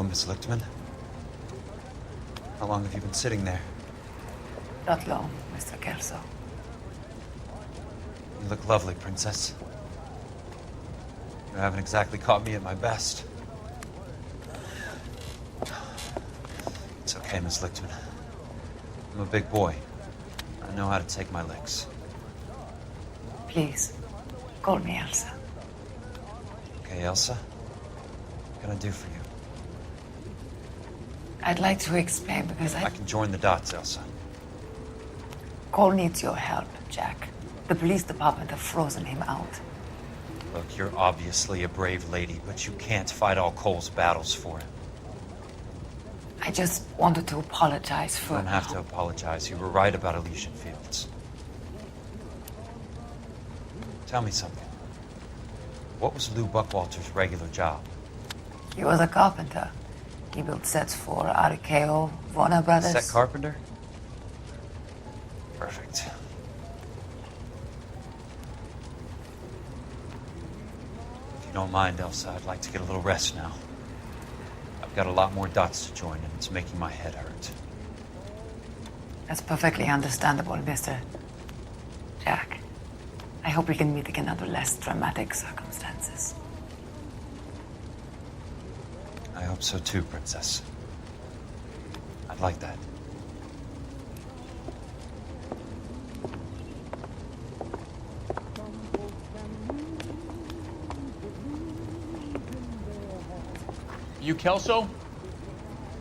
Hello, Miss Lichtman. How long have you been sitting there? Not long, Mr. Kelso. You look lovely, Princess. You haven't exactly caught me at my best. It's okay, Miss Lichtman. I'm a big boy. I know how to take my licks. Please, call me Elsa. Okay, Elsa? What can I do for you? I'd like to explain because I can join the dots, Elsa. Cole needs your help, Jack. The police department have frozen him out. Look, you're obviously a brave lady, but you can't fight all Cole's battles for him. I just wanted to apologize for... You don't have to apologize. You were right about Elysian Fields. Tell me something. What was Lou Buckwalter's regular job? He was a carpenter. He built sets for RKO, Warner Brothers. Set carpenter? Perfect. If you don't mind, Elsa, I'd like to get a little rest now. I've got a lot more dots to join, and it's making my head hurt. That's perfectly understandable, Mr. Jack. I hope we can meet again under less dramatic circumstances. I hope so too, Princess. I'd like that. You Kelso?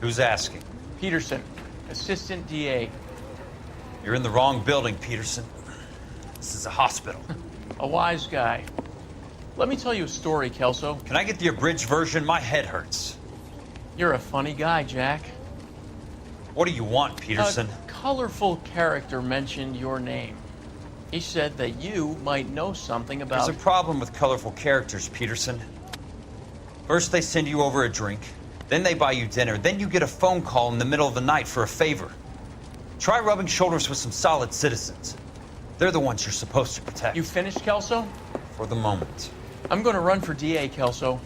Who's asking? Peterson, Assistant DA. You're in the wrong building, Peterson. This is a hospital. A wise guy. Let me tell you a story, Kelso. Can I get the abridged version? My head hurts. You're a funny guy, Jack. What do you want, Peterson? A colorful character mentioned your name. He said that you might know something about... There's a problem with colorful characters, Peterson. First they send you over a drink, then they buy you dinner, then you get a phone call in the middle of the night for a favor. Try rubbing shoulders with some solid citizens. They're the ones you're supposed to protect. You finished, Kelso? For the moment. I'm going to run for DA, Kelso.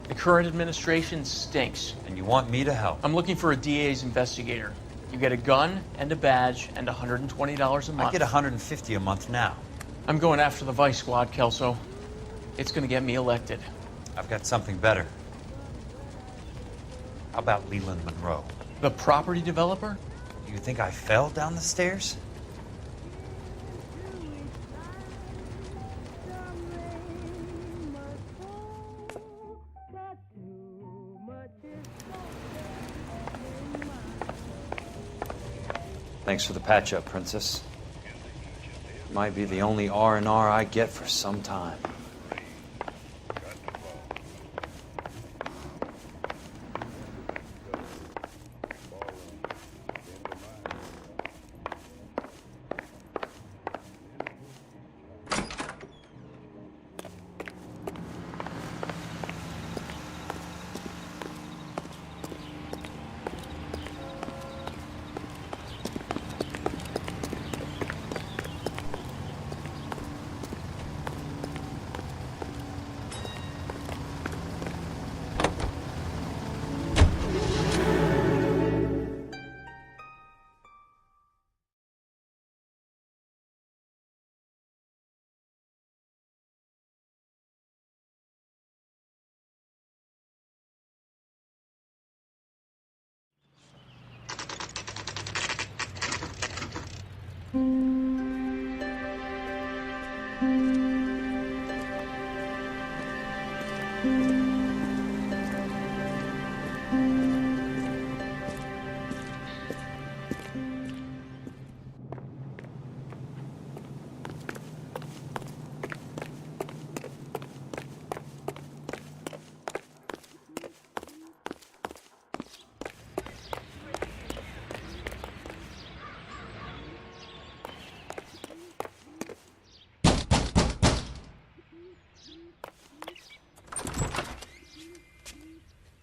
The current administration stinks. And you want me to help? I'm looking for a DA's investigator. You get a gun and a badge and $120 a month. I get $150 a month now. I'm going after the Vice Squad, Kelso. It's going to get me elected. I've got something better. How about Leland Monroe? The property developer? Do you think I fell down the stairs? Thanks for the patch-up, Princess. Might be the only R&R I get for some time.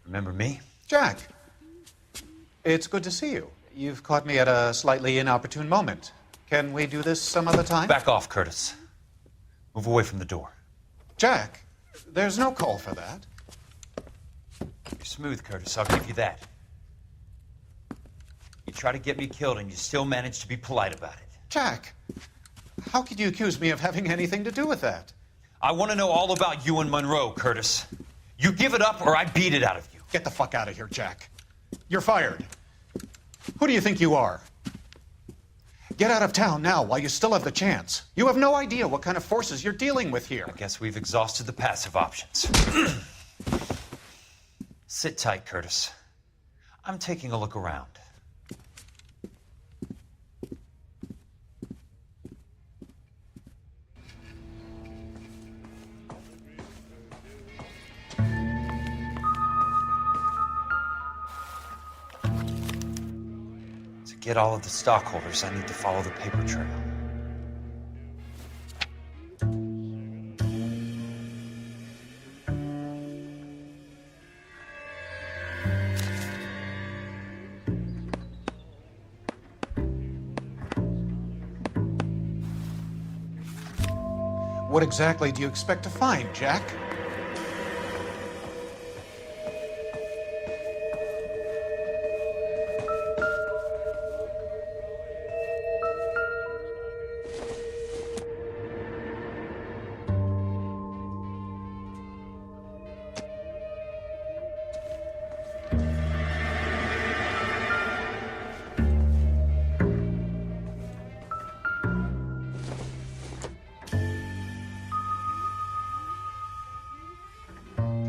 Remember me? Jack, it's good to see you. You've caught me at a slightly inopportune moment. Can we do this some other time? Back off, Curtis. Move away from the door. Jack, there's no call for that. You're smooth, Curtis. I'll give you that. You try to get me killed, and you still manage to be polite about it. Jack, how could you accuse me of having anything to do with that? I want to know all about you and Monroe, Curtis. You give it up, or I beat it out of you. Get the fuck out of here, Jack. You're fired. Who do you think you are? Get out of town now while you still have the chance. You have no idea what kind of forces you're dealing with here. I guess we've exhausted the passive options. Sit tight, Curtis. I'm taking a look around. To get all of the stockholders, I need to follow the paper trail. What exactly do you expect to find, Jack?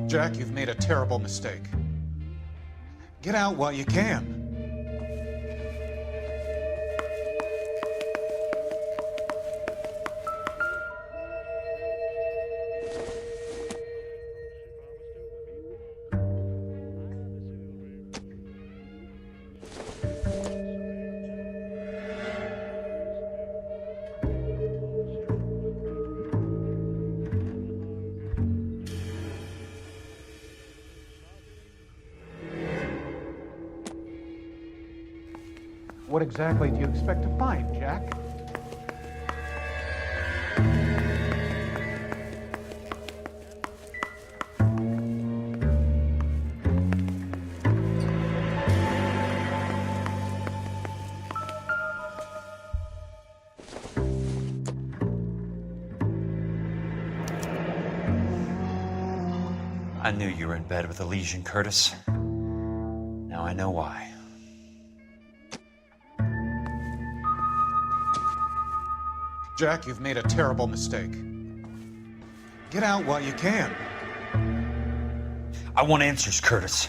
Jack, you've made a terrible mistake. Get out while you can. What exactly do you expect to find, Jack? I knew you were in bed with a lesion, Curtis. Now I know why. Jack, you've made a terrible mistake. Get out while you can. I want answers, Curtis.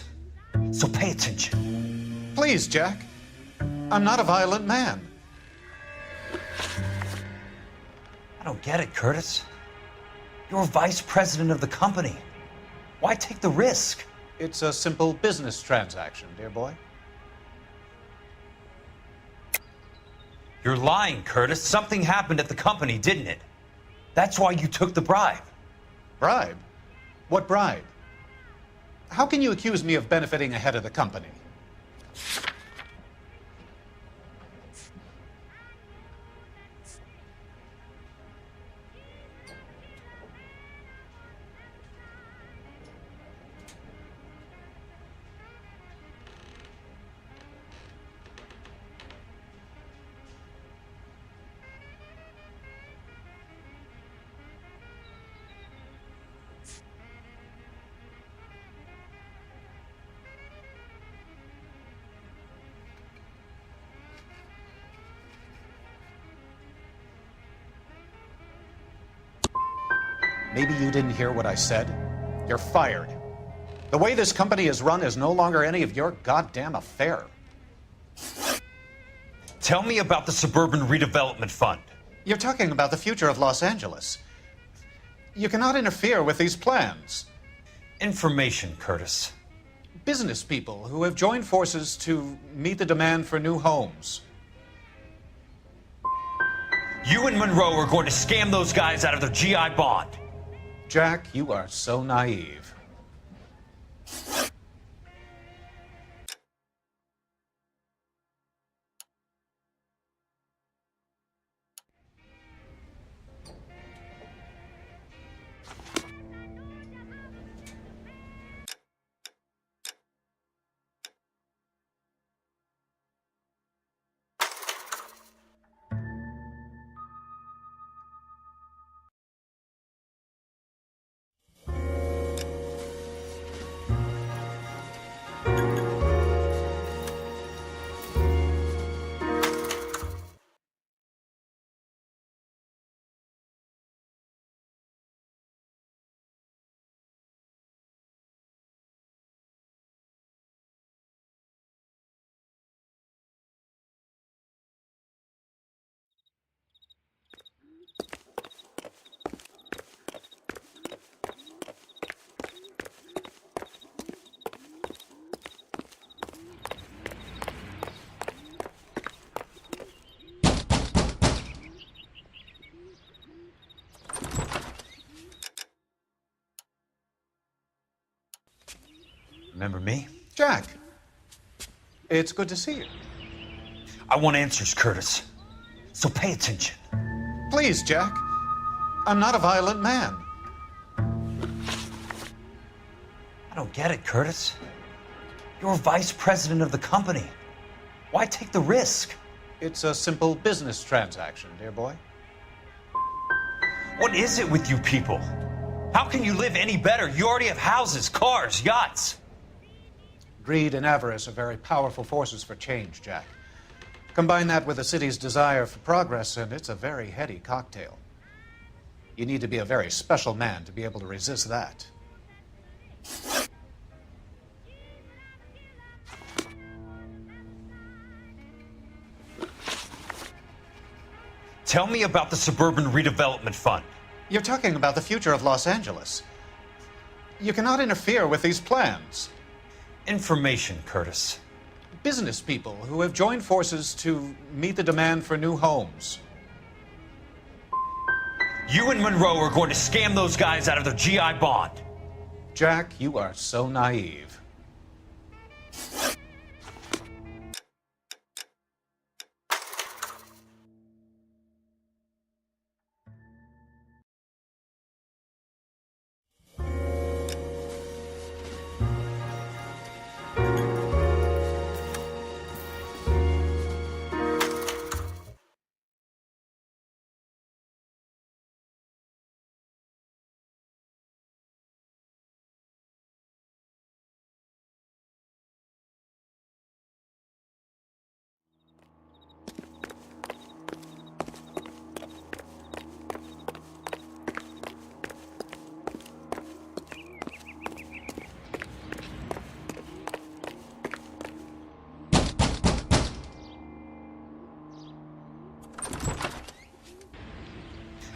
So pay attention. Please, Jack. I'm not a violent man. I don't get it, Curtis. You're vice president of the company. Why take the risk? It's a simple business transaction, dear boy. You're lying, Curtis. Something happened at the company, didn't it? That's why you took the bribe. Bribe? What bribe? How can you accuse me of benefiting ahead of the company? Maybe you didn't hear what I said. You're fired. The way this company is run is no longer any of your goddamn affair. Tell me about the Suburban Redevelopment Fund. You're talking about the future of Los Angeles. You cannot interfere with these plans. Information, Curtis. Business people who have joined forces to meet the demand for new homes. You and Monroe are going to scam those guys out of their GI bond. Jack, you are so naive. Remember me? Jack, it's good to see you. I want answers, Curtis. So pay attention. Please, Jack. I'm not a violent man. I don't get it, Curtis. You're vice president of the company. Why take the risk? It's a simple business transaction, dear boy. What is it with you people? How can you live any better? You already have houses, cars, yachts. Greed and avarice are very powerful forces for change, Jack. Combine that with the city's desire for progress, and it's a very heady cocktail. You need to be a very special man to be able to resist that. Tell me about the Suburban Redevelopment Fund. You're talking about the future of Los Angeles. You cannot interfere with these plans. Information, Curtis. Business people who have joined forces to meet the demand for new homes. You and Monroe are going to scam those guys out of their GI bond. Jack, you are so naive.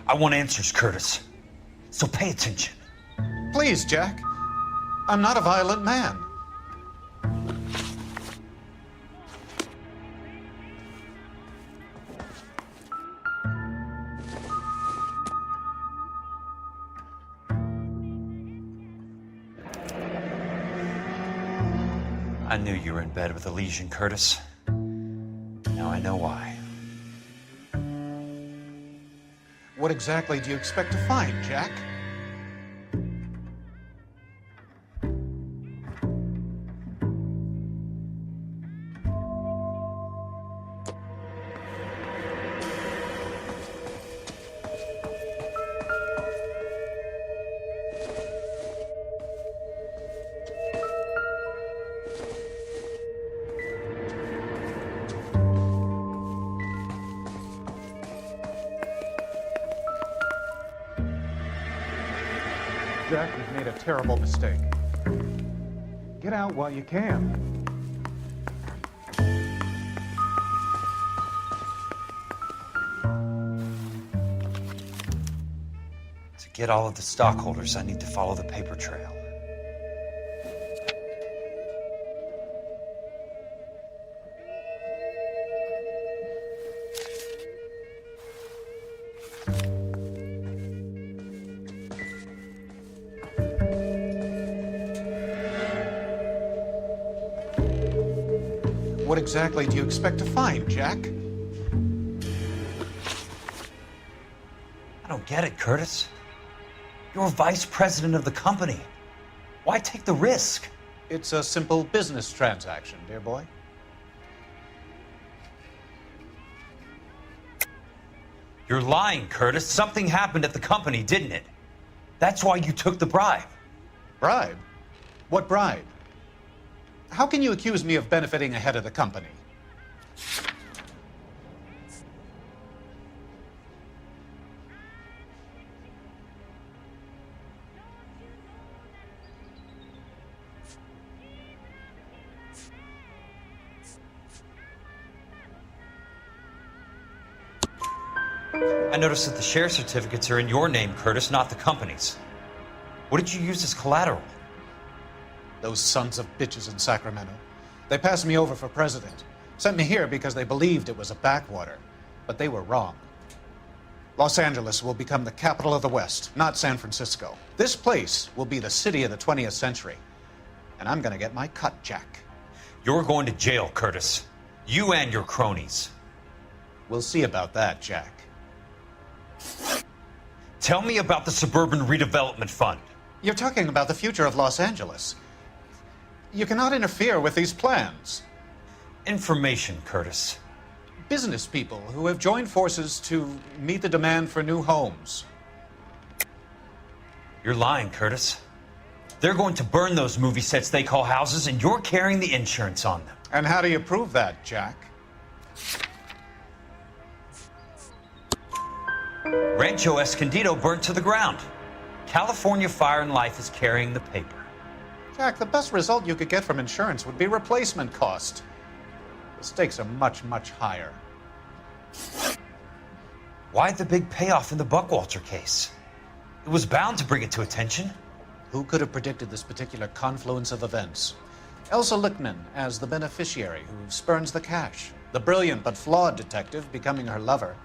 I want answers, Curtis. So pay attention. Please, Jack. I'm not a violent man. I knew you were in bed with a lesion, Curtis. Now I know why. What exactly do you expect to find, Jack? Jack, you've made a terrible mistake. Get out while you can. To get all of the stockholders, I need to follow the paper trail. What exactly do you expect to find, Jack? I don't get it, Curtis. You're vice president of the company. Why take the risk? It's a simple business transaction, dear boy. You're lying, Curtis. Something happened at the company, didn't it? That's why you took the bribe. Bribe? What bribe? How can you accuse me of benefiting ahead of the company? I noticed that the share certificates are in your name, Curtis, not the company's. What did you use as collateral? Those sons of bitches in Sacramento. They passed me over for president. Sent me here because they believed it was a backwater. But they were wrong. Los Angeles will become the capital of the West, not San Francisco. This place will be the city of the 20th century. and I'm going to get my cut, Jack. You're going to jail, Curtis. You and your cronies. We'll see about that, Jack. Tell me about the Suburban Redevelopment Fund. You're talking about the future of Los Angeles. You cannot interfere with these plans. Information, Curtis. Business people who have joined forces to meet the demand for new homes. You're lying, Curtis. They're going to burn those movie sets they call houses, and you're carrying the insurance on them. And how do you prove that, Jack? Rancho Escondido burnt to the ground. California Fire and Life is carrying the paper. Jack, the best result you could get from insurance would be replacement cost. The stakes are much, much higher. Why the big payoff in the Buckwalter case? It was bound to bring it to attention. Who could have predicted this particular confluence of events? Elsa Lichtman as the beneficiary who spurns the cash, the brilliant but flawed detective becoming her lover,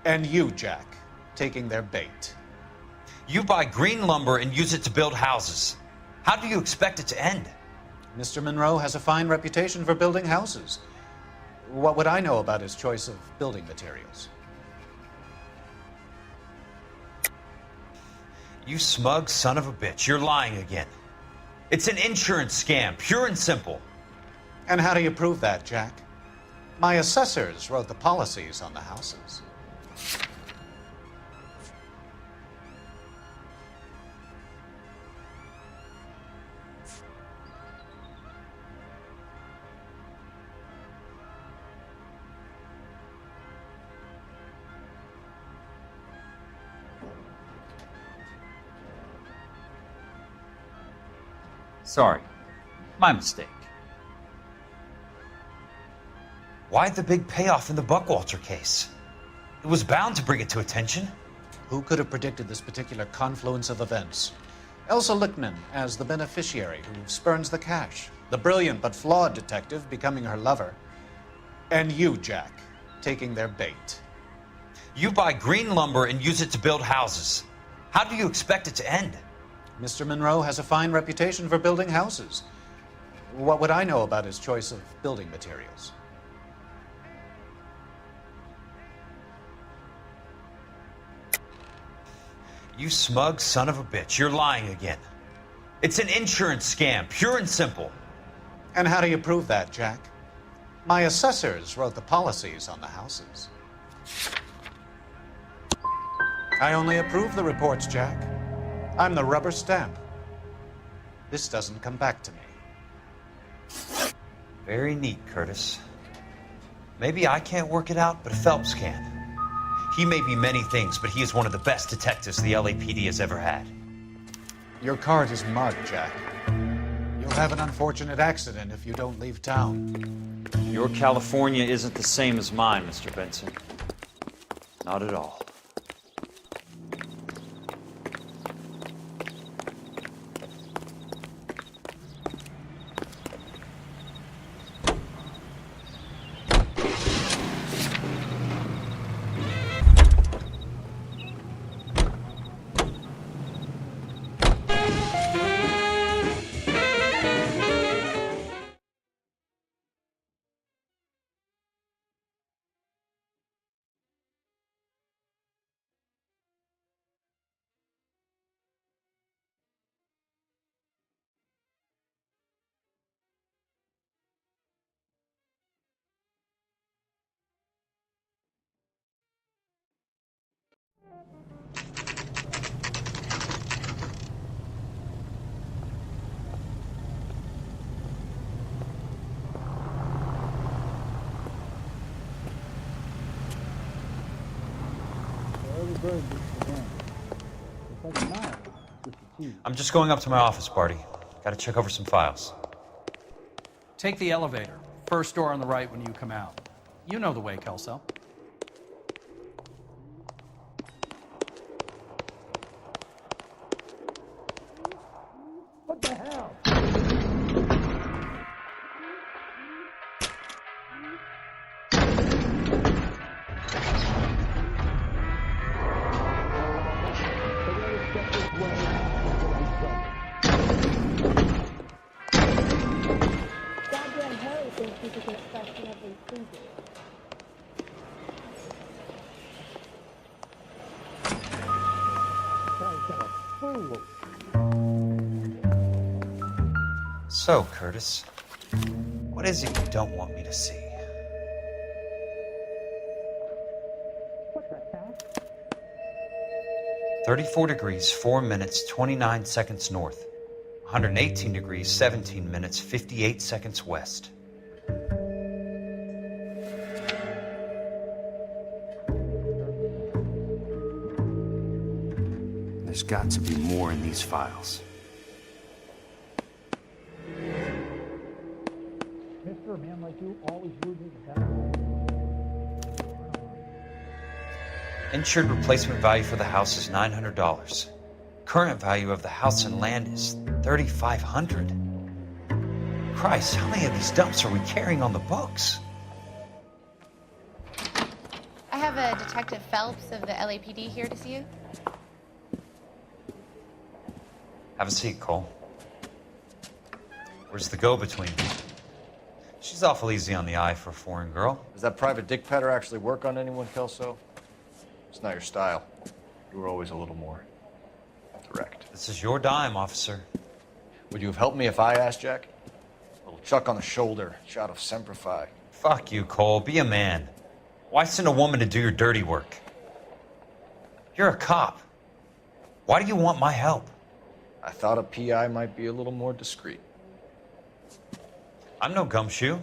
and you, Jack, taking their bait. You buy green lumber and use it to build houses. How do you expect it to end? Mr. Monroe has a fine reputation for building houses. What would I know about his choice of building materials? You smug son of a bitch, you're lying again. It's an insurance scam, pure and simple. And how do you prove that, Jack? My assessors wrote the policies on the houses. Sorry. My mistake. Why the big payoff in the Buckwalter case? It was bound to bring it to attention. Who could have predicted this particular confluence of events? Elsa Lichtman as the beneficiary who spurns the cash, the brilliant but flawed detective becoming her lover, and you, Jack, taking their bait. You buy green lumber and use it to build houses. How do you expect it to end? Mr. Monroe has a fine reputation for building houses. What would I know about his choice of building materials? You smug son of a bitch, you're lying again. It's an insurance scam, pure and simple. And how do you prove that, Jack? My assessors wrote the policies on the houses. I only approve the reports, Jack. I'm the rubber stamp. This doesn't come back to me. Very neat, Curtis. Maybe I can't work it out, but Phelps can. He may be many things, but he is one of the best detectives the LAPD has ever had. Your cart is mud, Jack. You'll have an unfortunate accident if you don't leave town. Your California isn't the same as mine, Mr. Benson. Not at all. I'm just going up to my office, Barty. Gotta check over some files. Take the elevator. First door on the right when you come out. You know the way, Kelso. What the hell? So, Curtis, what is it you don't want me to see? What the heck? 34 degrees, 4 minutes, 29 seconds north. 118 degrees, 17 minutes, 58 seconds west. There's got to be more in these files. Mister, a man like you always would me Insured replacement value for the house is $900. Current value of the house and land is $3,500. Christ, how many of these dumps are we carrying on the books? I have a Detective Phelps of the LAPD here to see you. Have a seat, Cole. Where's the go-between? She's awful easy on the eye for a foreign girl. Does that private dick petter actually work on anyone, Kelso? It's not your style. You were always a little more direct. This is your dime, officer. Would you have helped me if I asked, Jack? A little chuck on the shoulder, shot of Semper Fi. Fuck you, Cole. Be a man. Why send a woman to do your dirty work? You're a cop. Why do you want my help? I thought a PI might be a little more discreet. I'm no gumshoe.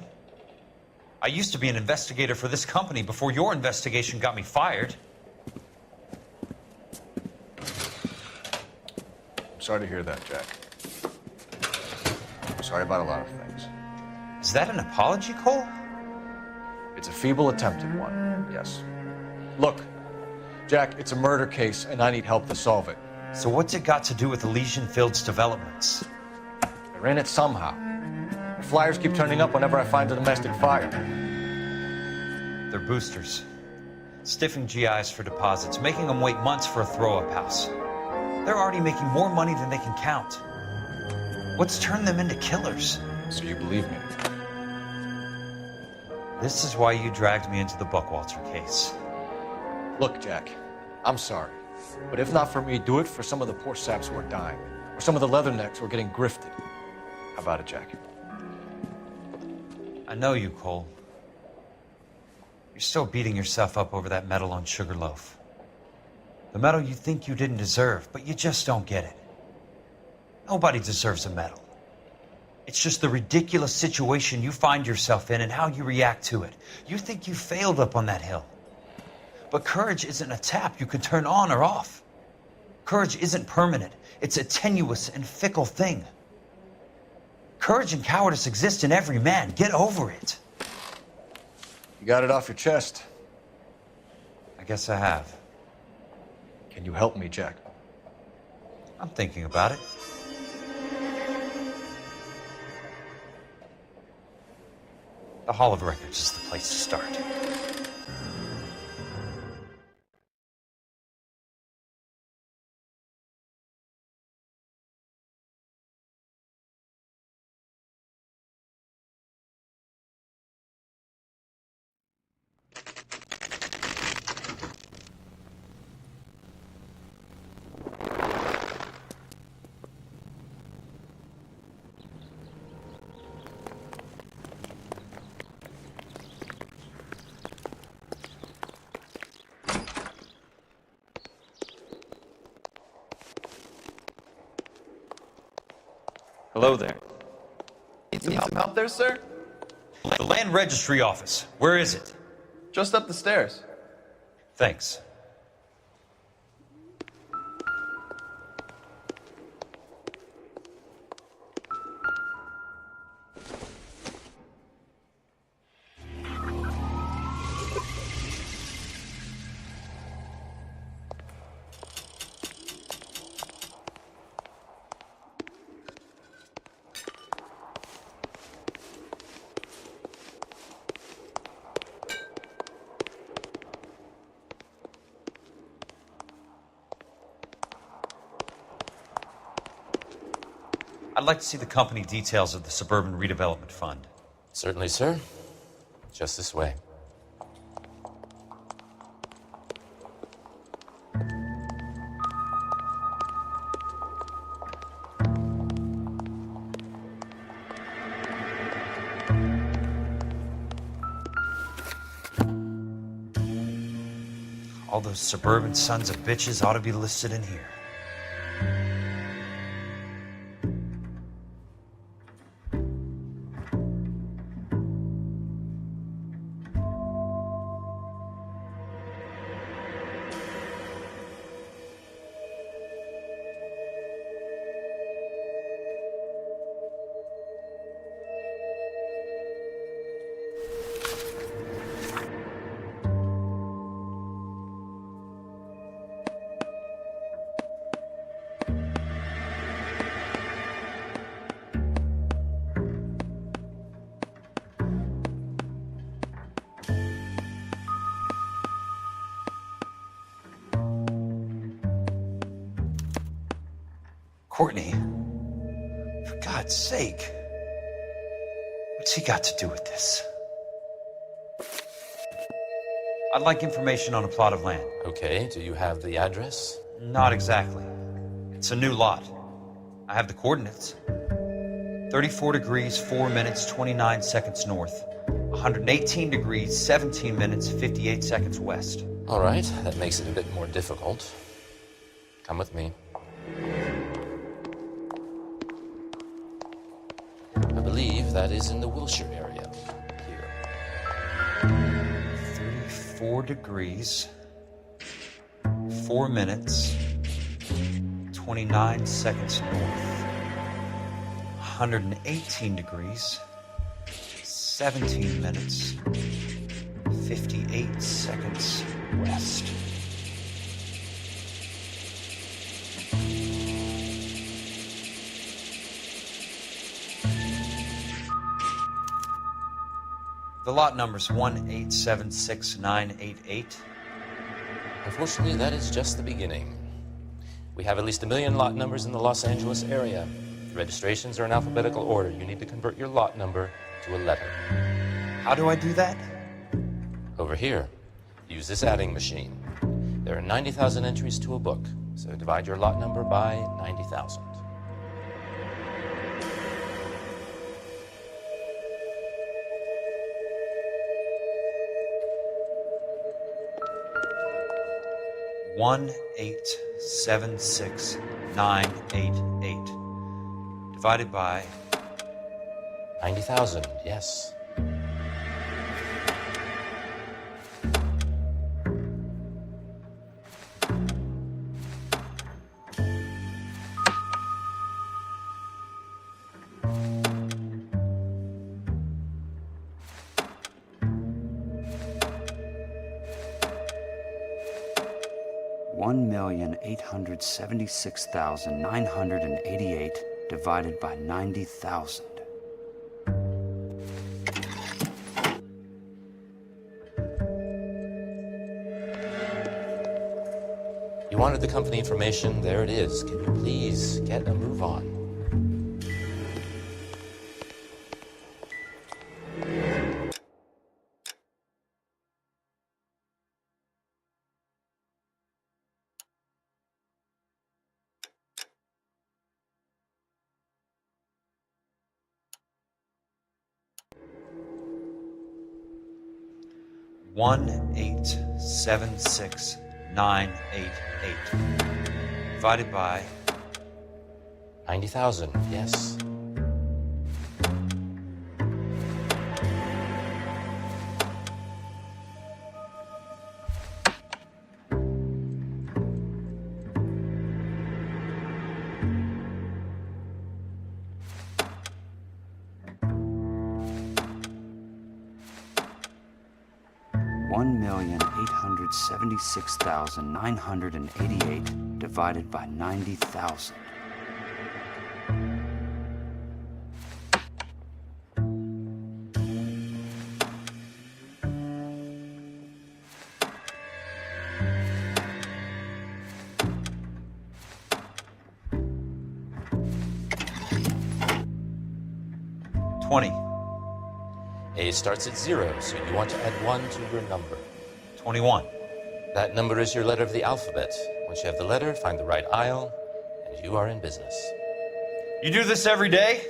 I used to be an investigator for this company before your investigation got me fired. I'm sorry to hear that, Jack. I'm sorry about a lot of things. Is that an apology, Cole? It's a feeble attempted one, yes. Look, Jack, it's a murder case, and I need help to solve it. So what's it got to do with Elysian Fields developments? They're in it somehow. The flyers keep turning up whenever I find a domestic fire. They're boosters. Stiffing GIs for deposits, making them wait months for a throw-up house. They're already making more money than they can count. What's turned them into killers? So you believe me? This is why you dragged me into the Buckwalter case. Look, Jack, I'm sorry. But if not for me, do it for some of the poor saps who are dying. Or some of the leathernecks who are getting grifted. How about it, Jack? I know you, Cole. You're still beating yourself up over that medal on Sugarloaf. The medal you think you didn't deserve, but you just don't get it. Nobody deserves a medal. It's just the ridiculous situation you find yourself in and how you react to it. You think you failed up on that hill. But courage isn't a tap you can turn on or off. Courage isn't permanent. It's a tenuous and fickle thing. Courage and cowardice exist in every man. Get over it. You got it off your chest. I guess I have. Can you help me, Jack? I'm thinking about it. The Hall of Records is the place to start. Hello there. Need some help there, sir? The Land Registry Office. Where is it? Just up the stairs. Thanks. I'd like to see the company details of the Suburban Redevelopment Fund. Certainly, sir. Just this way. All those suburban sons of bitches ought to be listed in here. Courtney, for God's sake, what's he got to do with this? I'd like information on a plot of land. Okay, do you have the address? Not exactly. It's a new lot. I have the coordinates. 34 degrees, 4 minutes, 29 seconds north. 118 degrees, 17 minutes, 58 seconds west. All right, that makes it a bit more difficult. Come with me. I believe that is in the Wilshire area. Here. 34 degrees, 4 minutes, 29 seconds north. 118 degrees, 17 minutes, 58 seconds west. The lot number's 1876988. Unfortunately, that is just the beginning. We have at least 1 million lot numbers in the Los Angeles area. Registrations are in alphabetical order. You need to convert your lot number to a letter. How do I do that? Over here, use this adding machine. There are 90,000 entries to a book, so divide your lot number by 90,000. One 1876988 divided by 90,000, yes. $1,876,988 divided by 90,000. You wanted the company information? There it is. Can you please get a move on? One 1876988 divided by 90,000, yes. $1,876,988 divided by 90,000. A starts at 0, so you want to add 1 to your number. 21. That number is your letter of the alphabet. Once you have the letter, find the right aisle, and you are in business. You do this every day?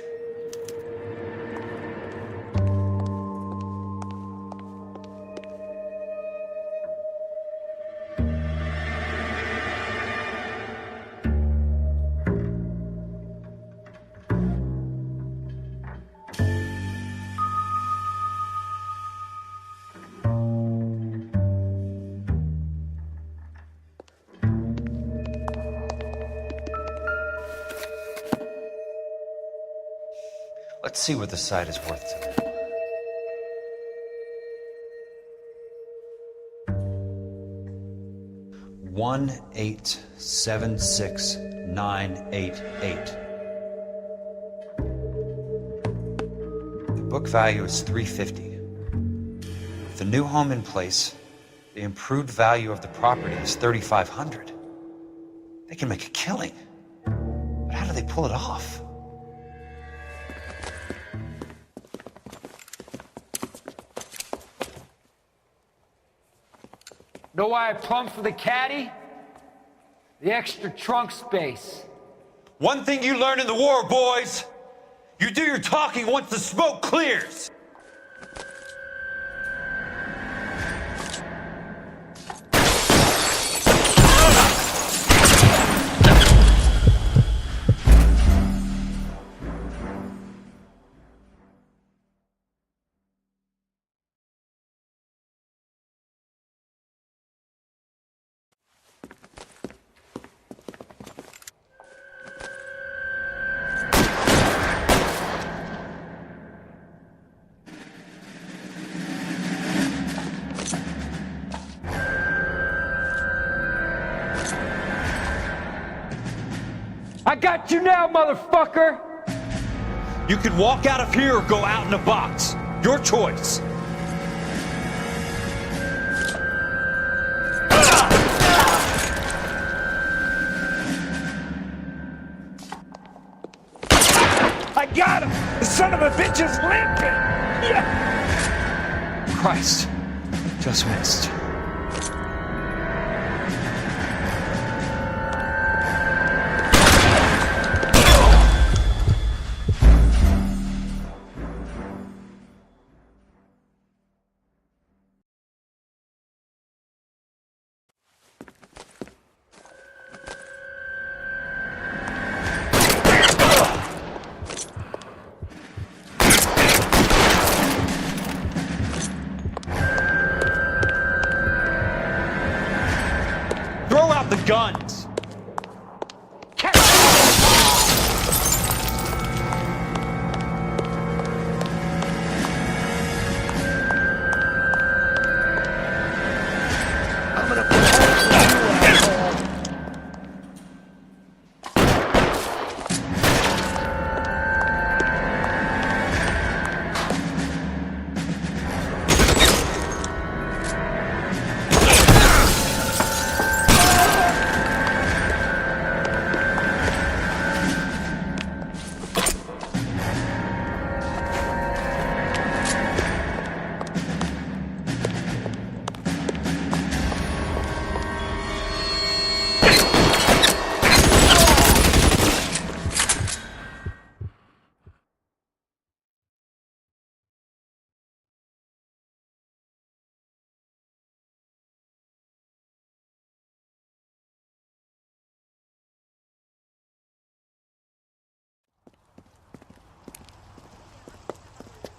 Let's see what the site is worth to them. $1,876,988. The book value is $350. With the new home in place, the improved value of the property is $3,500. They can make a killing. But how do they pull it off? Know why I plumbed for the caddy? The extra trunk space. One thing you learn in the war, boys. You do your talking once the smoke clears. I got you now, motherfucker! You can walk out of here or go out in a box. Your choice. I got him! The son of a bitch is limping! Yeah. Christ. Just missed. Throw out the guns! I'm gonna put holes in you, asshole.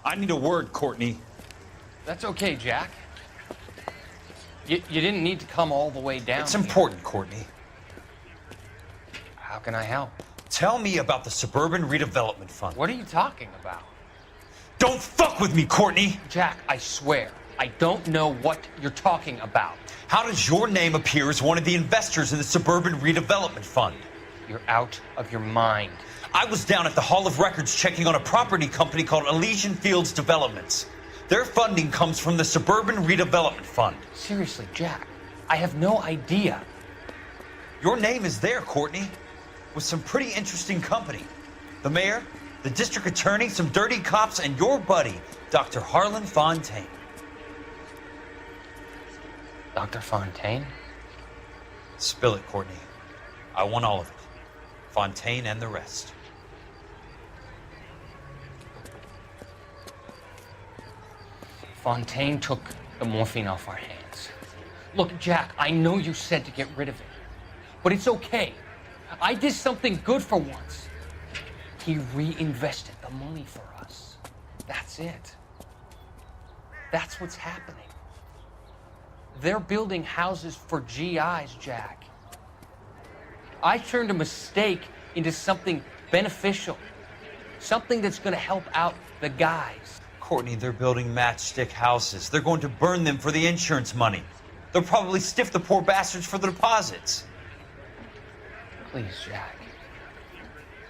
I need a word, Courtney. That's okay, Jack. You didn't need to come all the way down. It's important, Courtney. How can I help? Tell me about the Suburban Redevelopment Fund. What are you talking about? Don't fuck with me, Courtney! Jack, I swear, I don't know what you're talking about. How does your name appear as one of the investors in the Suburban Redevelopment Fund? You're out of your mind. I was down at the Hall of Records checking on a property company called Elysian Fields Developments. Their funding comes from the Suburban Redevelopment Fund. Seriously, Jack, I have no idea. Your name is there, Courtney, with some pretty interesting company. The mayor, the district attorney, some dirty cops, and your buddy, Dr. Harlan Fontaine. Dr. Fontaine? Spill it, Courtney. I want all of it. Fontaine and the rest. Fontaine took the morphine off our hands. Look, Jack, I know you said to get rid of it, but it's okay. I did something good for once. He reinvested the money for us. That's it. That's what's happening. They're building houses for GIs, Jack. I turned a mistake into something beneficial, something that's going to help out the guys. Courtney, they're building matchstick houses. They're going to burn them for the insurance money. They'll probably stiff the poor bastards for the deposits. Please, Jack.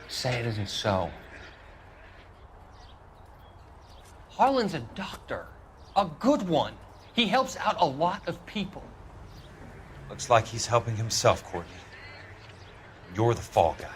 Say it isn't so. Harlan's a doctor. A good one. He helps out a lot of people. Looks like he's helping himself, Courtney. You're the fall guy.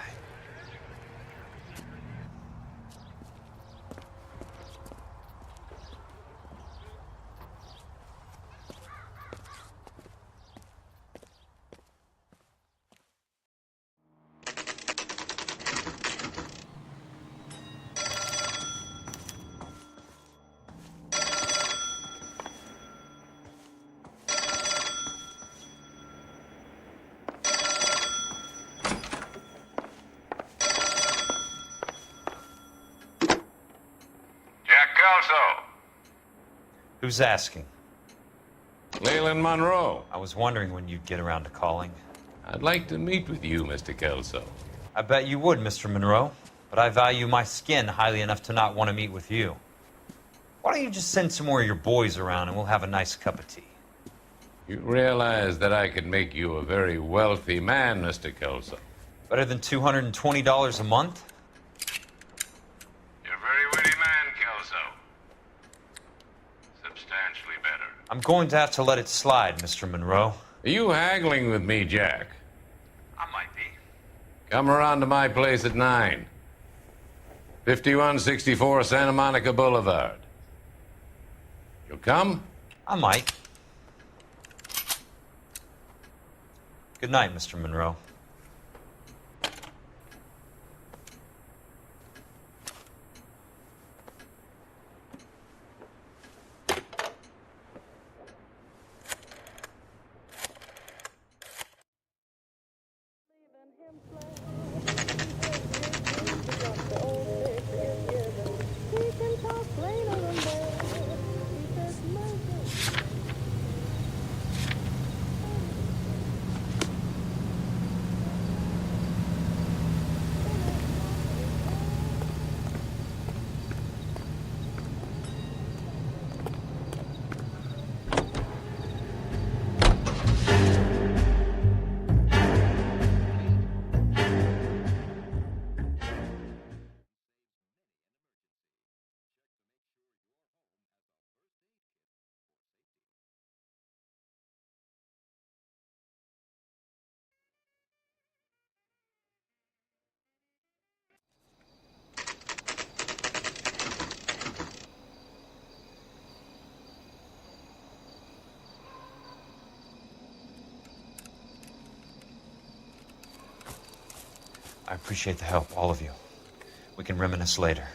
Who's asking? Leland Monroe. I was wondering when you'd get around to calling. I'd like to meet with you, Mr. Kelso. I bet you would, Mr. Monroe. But I value my skin highly enough to not want to meet with you. Why don't you just send some more of your boys around and we'll have a nice cup of tea? You realize that I could make you a very wealthy man, Mr. Kelso. Better than $220 a month? You're a very witty man, Kelso. Substantially better. I'm going to have to let it slide, Mr. Monroe. Are you haggling with me, Jack? I might be. Come around to my place at 9. 5164 Santa Monica Boulevard. You'll come? I might. Good night, Mr. Monroe. I appreciate the help, all of you. We can reminisce later.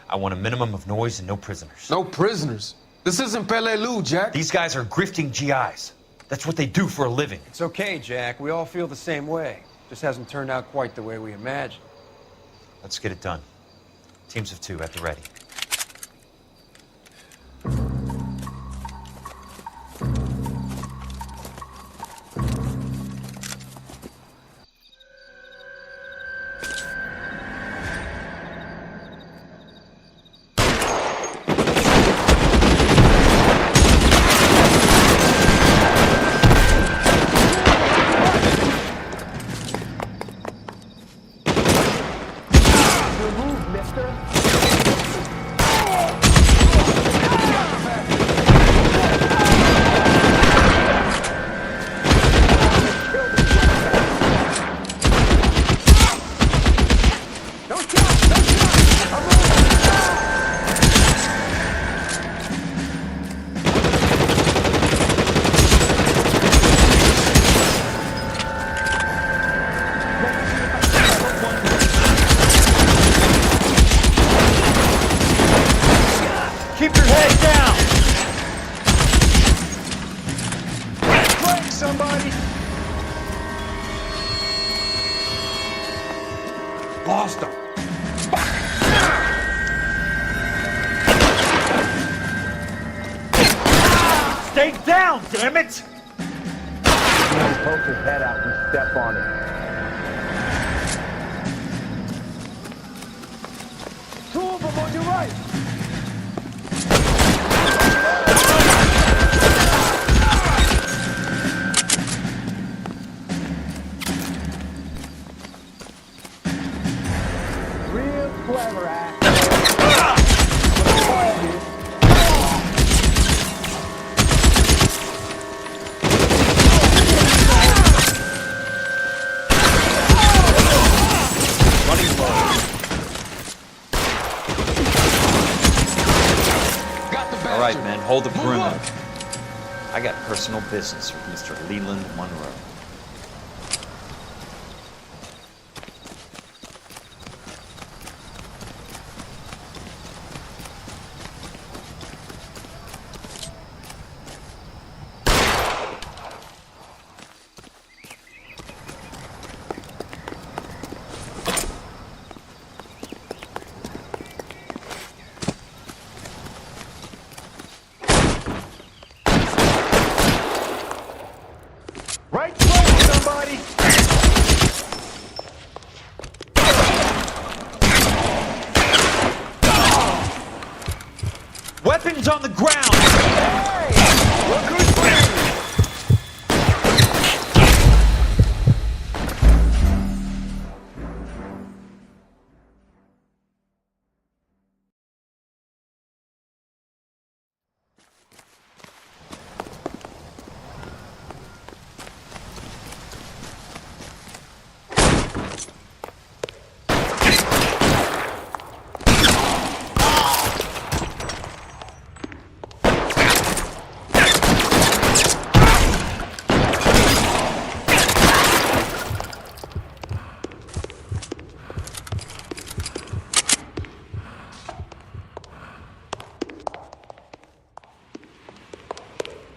I want a minimum of noise and no prisoners. No prisoners? This isn't Peleliu, Jack. These guys are grifting GIs. That's what they do for a living. It's okay, Jack. We all feel the same way. Just hasn't turned out quite the way we imagined. Let's get it done. Teams of 2 at the ready. somebody? Lost him. Stay down, damn it! He pokes his head out and step on it. Two of them on your right. Real clever act. All right, men, hold the perimeter. I got personal business with Mr. Leland Monroe. Right flank, somebody! Weapons on the ground! Hey! Look who's playing!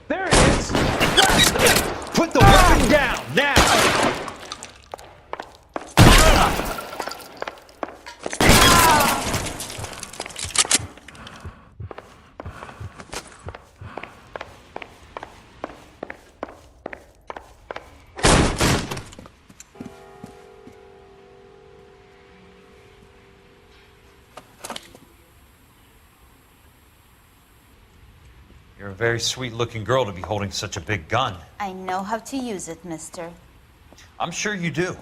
There it is! Put the weapon down, now! You're a very sweet-looking girl to be holding such a big gun. I know how to use it, mister. I'm sure you do.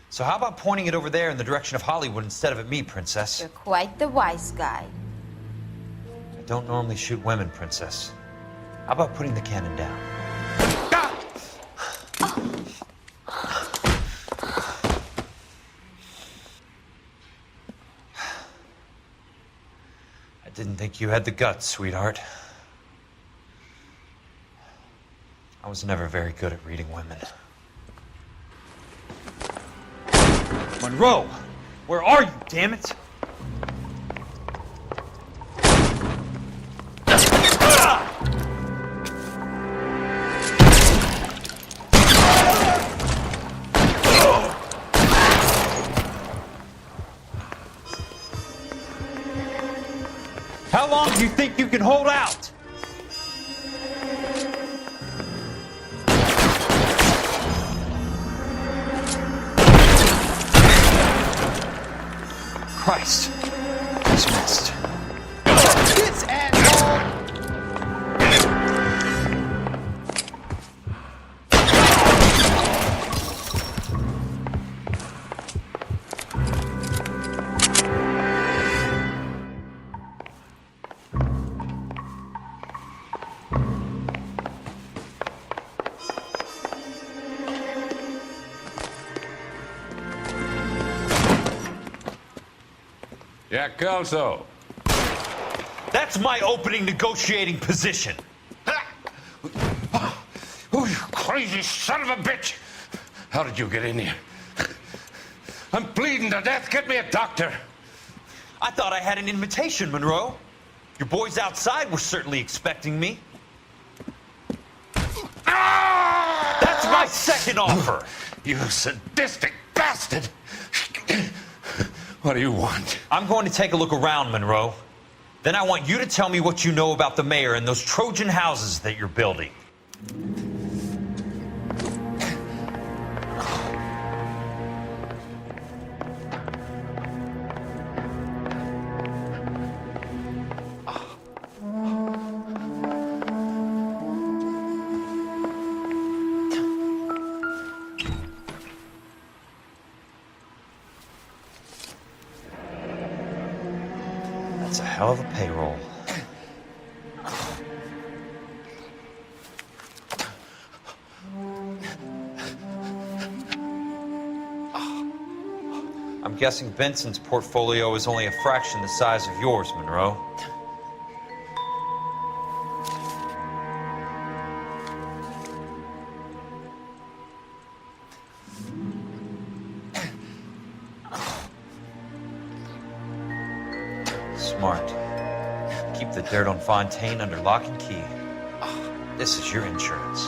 So how about pointing it over there in the direction of Hollywood instead of at me, Princess? You're quite the wise guy. I don't normally shoot women, Princess. How about putting the cannon down? I didn't think you had the guts, sweetheart. I was never very good at reading women. Monroe! Where are you, damn it? How long do you think you can hold out? Christ. Dismissed. This asshole! Jack Kelso. That's my opening negotiating position. Oh, you crazy son of a bitch! How did you get in here? I'm bleeding to death. Get me a doctor. I thought I had an invitation, Monroe. Your boys outside were certainly expecting me. Ah! second offer! You sadistic bastard! What do you want? I'm going to take a look around, Monroe. Then I want you to tell me what you know about the mayor and those Trojan houses that you're building. That's a hell of a payroll. I'm guessing Benson's portfolio is only a fraction the size of yours, Monroe. Smart. Keep the dirt on Fontaine under lock and key. This is your insurance.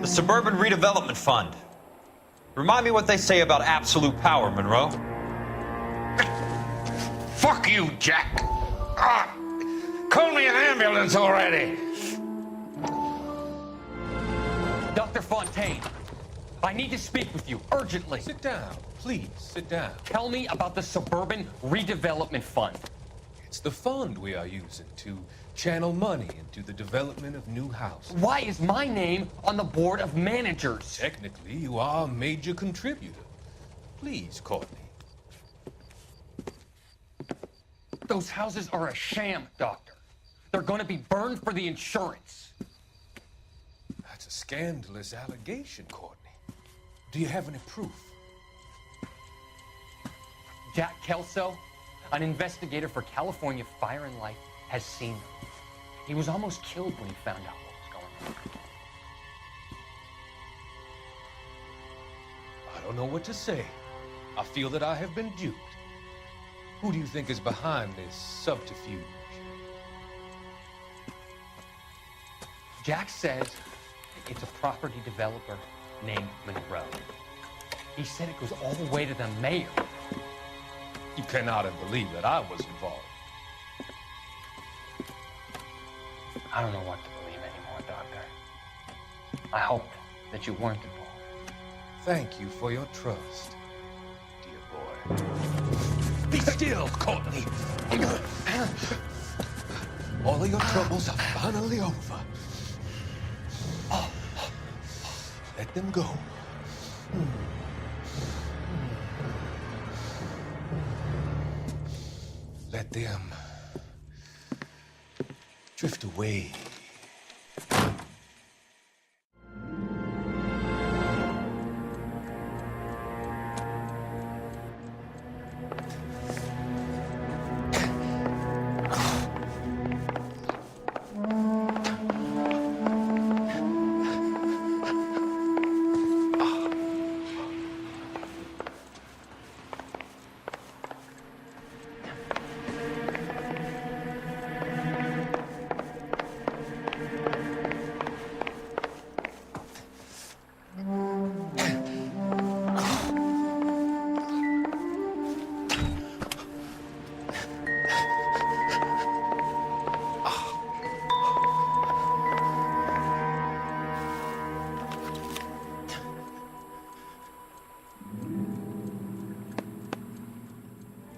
The Suburban Redevelopment Fund. Remind me what they say about absolute power, Monroe. Fuck you, Jack! Call me an ambulance already! Dr. Fontaine, I need to speak with you urgently. Sit down, please, sit down. Tell me about the Suburban Redevelopment Fund. It's the fund we are using to channel money into the development of new houses. Why is my name on the board of managers? Technically, you are a major contributor. Please, Courtney. Those houses are a sham, Doctor. They're going to be burned for the insurance. That's a scandalous allegation, Courtney. Do you have any proof? Jack Kelso, an investigator for California Fire and Life, has seen them. He was almost killed when he found out what was going on. I don't know what to say. I feel that I have been duped. Who do you think is behind this subterfuge? Jack says it's a property developer named Monroe. He said it goes all the way to the mayor. You cannot have believed that I was involved. I don't know what to believe anymore, Doctor. I hope that you weren't involved. Thank you for your trust, dear boy. Be still, Courtney! All of your troubles are finally over. Let them go. Let them drift away.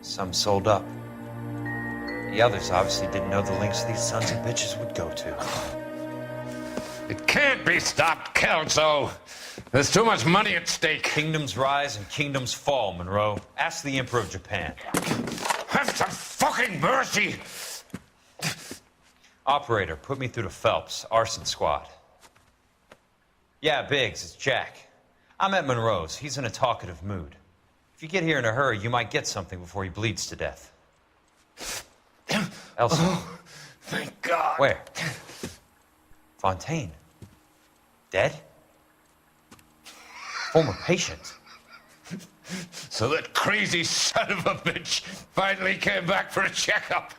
Some sold up. The others obviously didn't know the lengths these sons of bitches would go to. It can't be stopped, Kelso. There's too much money at stake. Kingdoms rise and kingdoms fall, Monroe. Ask the Emperor of Japan. Have some fucking mercy! Operator, put me through to Phelps, arson squad. Yeah, Biggs, it's Jack. I'm at Monroe's. He's in a talkative mood. If you get here in a hurry, you might get something before he bleeds to death. Elsa. Oh, thank God. Where? Fontaine. Dead? Former patient. So that crazy son of a bitch finally came back for a checkup.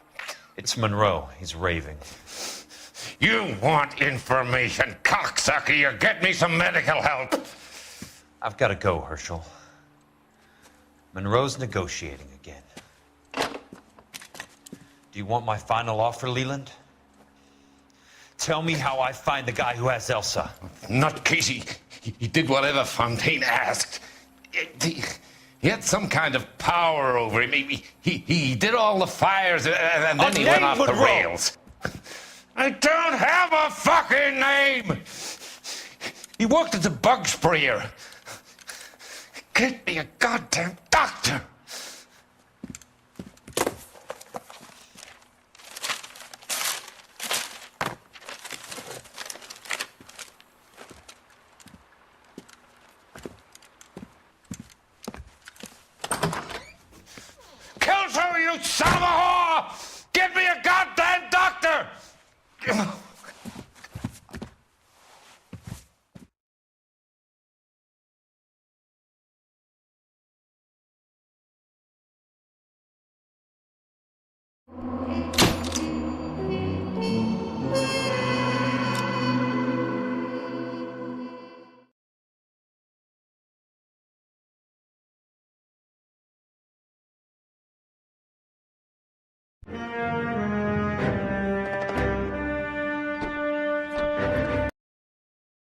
It's Monroe. He's raving. You want information, cocksucker. You get me some medical help. I've got to go, Herschel. Monroe's negotiating again. Do you want my final offer, Leland? Tell me how I find the guy who has Elsa. Nutcase, he did whatever Fontaine asked. He had some kind of power over him. He did all the fires, and then he went off the rails. I don't have a fucking name! He worked as a bug sprayer. Get me a goddamn doctor! Killjoy, you son of a whore! Get me a goddamn doctor!